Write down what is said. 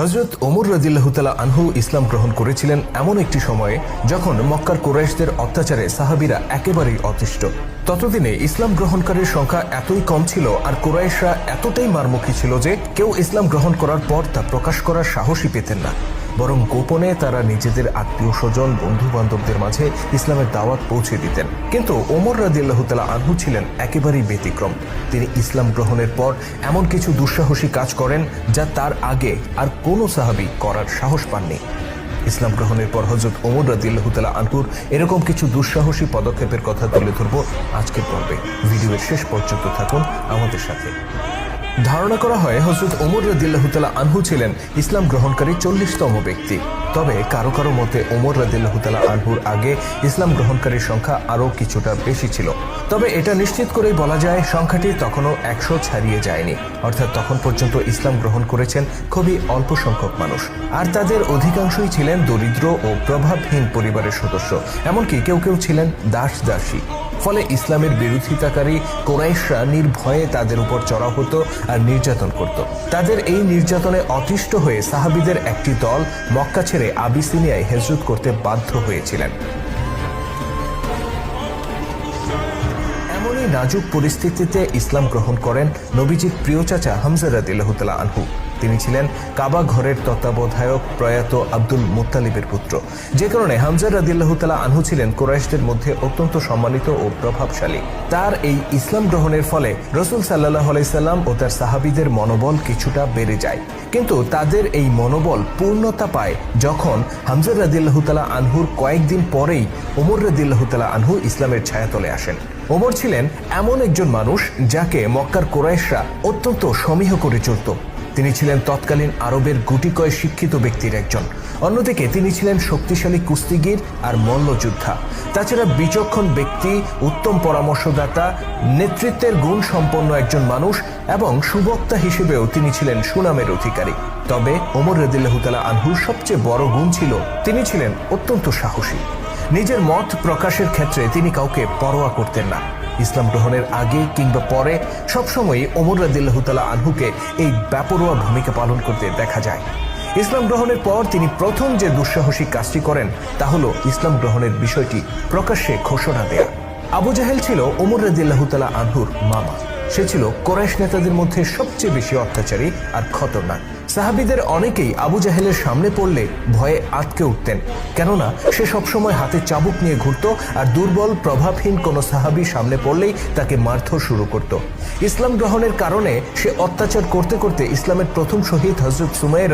হযরত ওমর রাদিয়াল্লাহু তাআলা আনহু ইসলাম গ্রহণ করেছিলেন এমন একটি সময়ে যখন মক্কার কুরাইশদের অত্যাচারে সাহাবীরা একেবারেই অতিষ্ঠ। ততদিনে ইসলাম গ্রহণকারীর সংখ্যা এতই কম ছিল আর কুরাইশরা এতটাই মারমুখী ছিল যে কেউ ইসলাম গ্রহণ করার পর তা প্রকাশ করার সাহসই পেতেন না, বরং গোপনে তারা নিজেদের আত্মীয় স্বজন বন্ধু বান্ধবদের মাঝে ইসলামের দাওয়াত পৌঁছে দিতেন। কিন্তু ওমর রাদিয়াল্লাহু তাআলা আনহু ছিলেন একেবারেই ব্যতিক্রম। তিনি ইসলাম গ্রহণের পর এমন কিছু দুঃসাহসী কাজ করেন যা তার আগে আর কোনো সাহাবী করার সাহস পাননি। ইসলাম গ্রহণের পর হযরত ওমর রাদিয়াল্লাহু তাআলা আনহুর এরকম কিছু দুঃসাহসী পদক্ষেপের কথা তুলে ধরব আজকের পর্বে। ভিডিওর শেষ পর্যন্ত থাকুন আমাদের সাথে। ধারণা করা হয় হযরত ওমর রাদিয়াল্লাহু তাআলা আনহু ছিলেন ইসলাম গ্রহণকারী 40তম ব্যক্তি। তবে কারো কারো মতে ওমর রাদিয়াল্লাহু তাআলা আনহুর আগে ইসলাম গ্রহণকারীর সংখ্যা আরও কিছুটা বেশি ছিল। তবে এটা নিশ্চিত করেই বলা যায় সংখ্যাটি তখনও 100 ছাড়িয়ে যায়নি, অর্থাৎ তখন পর্যন্ত ইসলাম গ্রহণ করেছেন খুবই অল্প সংখ্যক মানুষ, আর তাদের অধিকাংশই ছিলেন দরিদ্র ও প্রভাবহীন পরিবারের সদস্য, এমনকি কেউ কেউ ছিলেন দাসী। ফলে ইসলামের বিরোধিতাকারী কুরাইশরা নির্ভয়ে তাদের উপর চড়াও হতো আর নির্যাতন করত। তাদের এই নির্যাতনে অতিষ্ঠ হয়ে সাহাবীদের একটি দল মক্কা ছেড়ে আবিসিনিয়ায় হিজরত করতে বাধ্য হয়েছিলেন। এমনই নাজুক পরিস্থিতিতে ইসলাম গ্রহণ করেন নবীজির প্রিয় চাচা হামজা রাদিয়াল্লাহু তাআলা আনহু। তিনি ছিলেন কাবা ঘরের তত্ত্বাবধায়ক প্রয়াত আব্দুল মুত্তালিবের পুত্র, যে কারণে হামজা রাদিয়াল্লাহু তাআলা আনহু ছিলেন কুরাইশদের মধ্যে অত্যন্ত সম্মানিত ও প্রভাবশালী। তার এই ইসলাম গ্রহণের ফলে রাসূল সাল্লাল্লাহু আলাইহি সাল্লাম ও তার সাহাবীদের মনোবল কিছুটা বেড়ে যায়। কিন্তু তাদের এই মনোবল পূর্ণতা পায় যখন হামজা রাদিয়াল্লাহু তাআলা আনহুর কয়েকদিন পরেই ওমর রাদিয়াল্লাহু তাআলা আনহু ইসলামের ছায়াতলে আসেন। ওমর ছিলেন এমন একজন মানুষ যাকে মক্কার কুরাইশরা অত্যন্ত সমীহ করে চলত। তিনি ছিলেন তৎকালীন আরবের গুটিকয় শিক্ষিত ব্যক্তির একজন। অন্যদিকে তিনি ছিলেন শক্তিশালী কুস্তিগির আর মল্লযোদ্ধা। তাছাড়া বিচক্ষণ ব্যক্তি, উত্তম পরামর্শদাতা, নেতৃত্বের গুণ সম্পন্ন একজন মানুষ এবং সুবক্তা হিসেবেও তিনি ছিলেন সুনামের অধিকারী। তবে ওমর রাদিয়াল্লাহু তাআলা আনহুর সবচেয়ে বড় গুণ ছিল তিনি ছিলেন অত্যন্ত সাহসী। নিজের মত প্রকাশের ক্ষেত্রে তিনি কাউকে পরোয়া করতেন না। ইসলাম গ্রহণের আগে কিংবা পরে সবসময়ই ওমর রাদিয়াল্লাহু তাআলা আনহুকে এই বেপরোয়া ভূমিকা পালন করতে দেখা যায়। ইসলাম গ্রহণের পর তিনি প্রথম যে দুঃসাহসিক কাজটি করেন তা হলো ইসলাম গ্রহণের বিষয়টি প্রকাশ্যে ঘোষণা দেয়া। আবু জাহেল ছিল ওমর রাদিয়াল্লাহু তাআলা আনহুর মামা। সে ছিল কুরাইশ নেতাদের মধ্যে সবচেয়ে বেশি অত্যাচারী আর খতরনাক। সাহাবীদের অনেকেই আবু জাহেলের সামনে পড়লে ভয়ে আটকে উঠতেন, কেননা সে সবসময় হাতে চাবুক নিয়ে ঘুরত আর দুর্বল প্রভাবহীন কোনো সাহাবী সামনে পড়লেই তাকে মারধর শুরু করত। ইসলাম গ্রহণের কারণে সে অত্যাচার করতে করতে ইসলামের প্রথম শহীদ হযরত সুমাইয়া